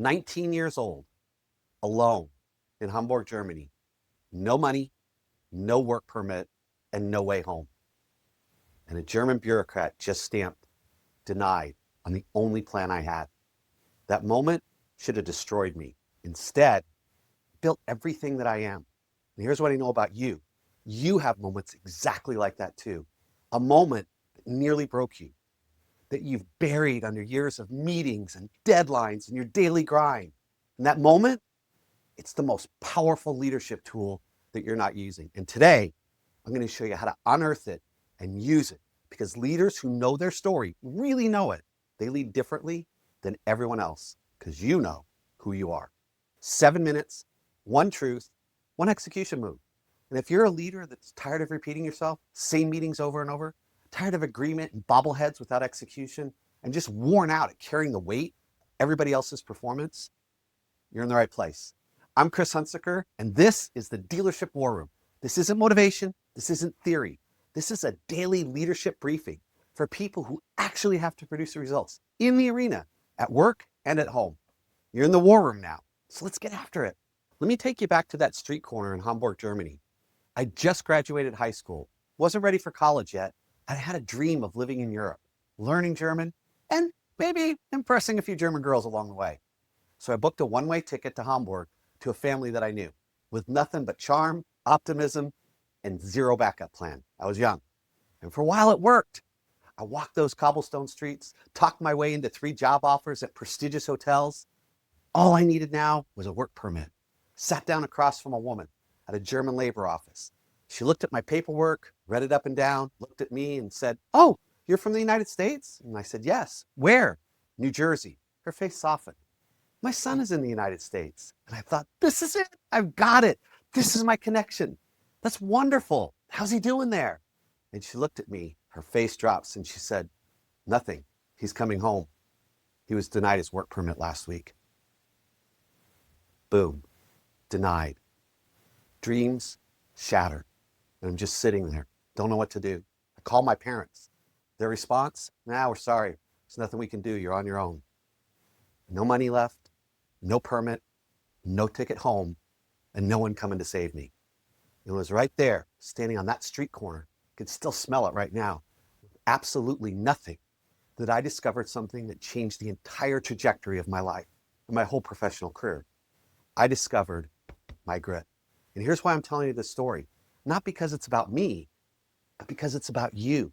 19 years old, alone in Hamburg, Germany. No money, no work permit, and no way home. And a German bureaucrat just stamped denied on the only plan I had. That moment should have destroyed me. Instead, built everything that I am. And here's what I know about you. You have moments exactly like that too. A moment that nearly broke you, that you've buried under years of meetings and deadlines and your daily grind. And that moment, it's the most powerful leadership tool that you're not using. And today, I'm going to show you how to unearth it and use it, because leaders who know their story really know it. They lead differently than everyone else because you know who you are. 7 minutes, one truth, one execution move. And if you're a leader that's tired of repeating yourself, same meetings over and over, tired of agreement and bobbleheads without execution, and just worn out at carrying the weight of everybody else's performance, you're in the right place. I'm Chris Hunsicker, and this is the Dealership War Room. This isn't motivation. This isn't theory. This is a daily leadership briefing for people who actually have to produce the results in the arena, at work and at home. You're in the war room now, so let's get after it. Let me take you back to that street corner in Hamburg, Germany. I just graduated high school, wasn't ready for college yet. I had a dream of living in Europe, learning German, and maybe impressing a few German girls along the way. So I booked a one-way ticket to Hamburg to a family that I knew, with nothing but charm, optimism, and zero backup plan. I was young, and for a while it worked. I walked those cobblestone streets, talked my way into 3 job offers at prestigious hotels. All I needed now was a work permit. Sat down across from a woman at a German labor office. She looked at my paperwork, read it up and down, looked at me and said, "Oh, you're from the United States?" And I said, "Yes." "Where?" "New Jersey." Her face softened. "My son is in the United States." And I thought, this is it. I've got it. This is my connection. That's wonderful. How's he doing there? And she looked at me, her face drops, and she said, "Nothing. He's coming home. He was denied his work permit last week." Boom. Denied. Dreams shattered. And I'm just sitting there. Don't know what to do. I call my parents. Their response, "Nah, we're sorry. There's nothing we can do. You're on your own." No money left, no permit, no ticket home, and no one coming to save me. It was right there, standing on that street corner. I could still smell it right now. With absolutely nothing, that I discovered something that changed the entire trajectory of my life and my whole professional career. I discovered my grit. And here's why I'm telling you this story. Not because it's about me, but because it's about you.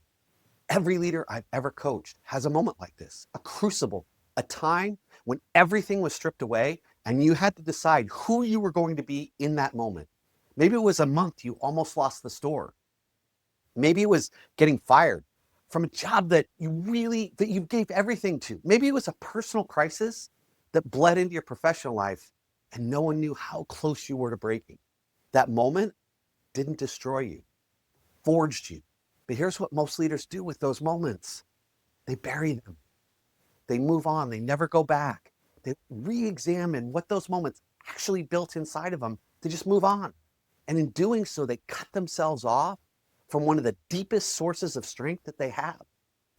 Every leader I've ever coached has a moment like this, a crucible, a time when everything was stripped away and you had to decide who you were going to be in that moment. Maybe it was a month you almost lost the store. Maybe it was getting fired from a job that you gave everything to. Maybe it was a personal crisis that bled into your professional life and no one knew how close you were to breaking. That moment didn't destroy you, forged you. But here's what most leaders do with those moments. They bury them. They move on. They never go back. They re-examine what those moments actually built inside of them to just move on. And in doing so, they cut themselves off from one of the deepest sources of strength that they have.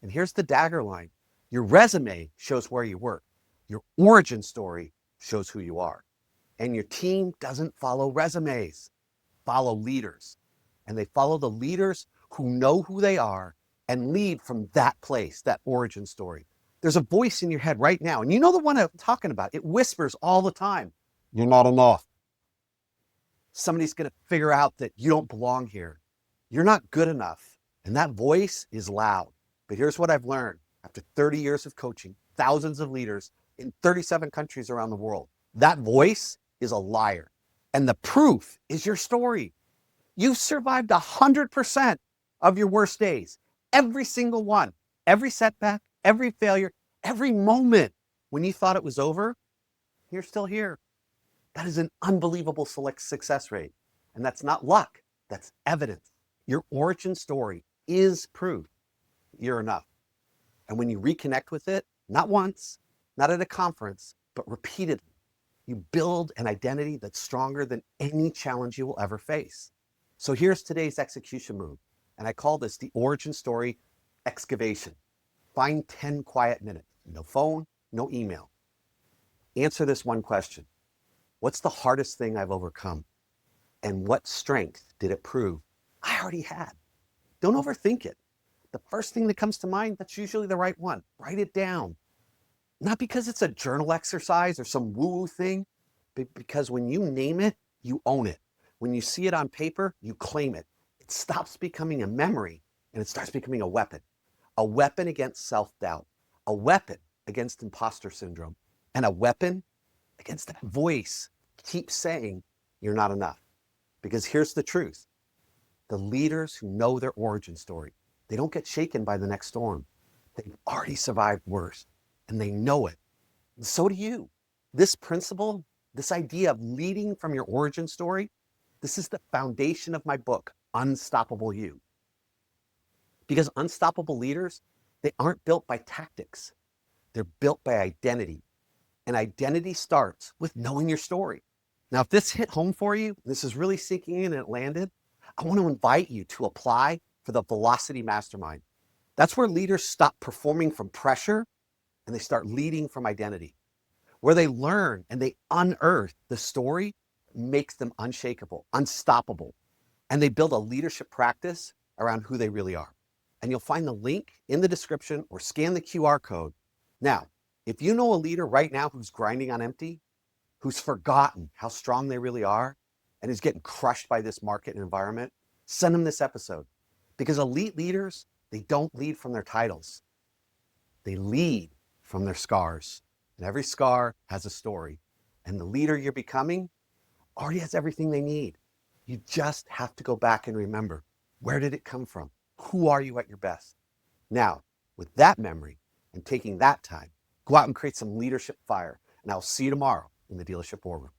And here's the dagger line. Your resume shows where you work. Your origin story shows who you are. And your team doesn't follow resumes, follow leaders. And they follow the leaders who know who they are and lead from that place, that origin story. There's a voice in your head right now, and you know the one I'm talking about. It whispers all the time, "You're not enough. Somebody's going to figure out that you don't belong here. You're not good enough." And that voice is loud. But here's what I've learned after 30 years of coaching thousands of leaders in 37 countries around the world. That voice is a liar. And the proof is your story. You've survived 100% of your worst days. Every single one. Every setback, every failure, every moment when you thought it was over, you're still here. That is an unbelievable success rate. And that's not luck. That's evidence. Your origin story is proof you're enough. And when you reconnect with it, not once, not at a conference, but repeatedly, you build an identity that's stronger than any challenge you will ever face. So here's today's execution move. And I call this the origin story excavation. Find 10 quiet minutes. No phone, no email. Answer this one question. What's the hardest thing I've overcome? And what strength did it prove I already had? Don't overthink it. The first thing that comes to mind, that's usually the right one. Write it down. Not because it's a journal exercise or some woo-woo thing, but because when you name it, you own it. When you see it on paper, you claim it. It stops becoming a memory and it starts becoming a weapon against self-doubt, a weapon against imposter syndrome, and a weapon against that voice keeps saying you're not enough. Because here's the truth. The leaders who know their origin story, they don't get shaken by the next storm. They've already survived worse and they know it. And so do you. This principle, this idea of leading from your origin story, this is the foundation of my book, Unstoppable You. Because unstoppable leaders, they aren't built by tactics. They're built by identity. And identity starts with knowing your story. Now, if this hit home for you, this is really sinking in and it landed, I want to invite you to apply for the Velocity Mastermind. That's where leaders stop performing from pressure and they start leading from identity, where they learn and they unearth the story that makes them unshakable, unstoppable, and they build a leadership practice around who they really are. And you'll find the link in the description or scan the QR code. Now, if you know a leader right now who's grinding on empty, who's forgotten how strong they really are, and is getting crushed by this market and environment, send them this episode. Because elite leaders, they don't lead from their titles. They lead from their scars. And every scar has a story. And the leader you're becoming already has everything they need. You just have to go back and remember, where did it come from? Who are you at your best? Now, with that memory and taking that time, go out and create some leadership fire. And I'll see you tomorrow in the Dealership War Room.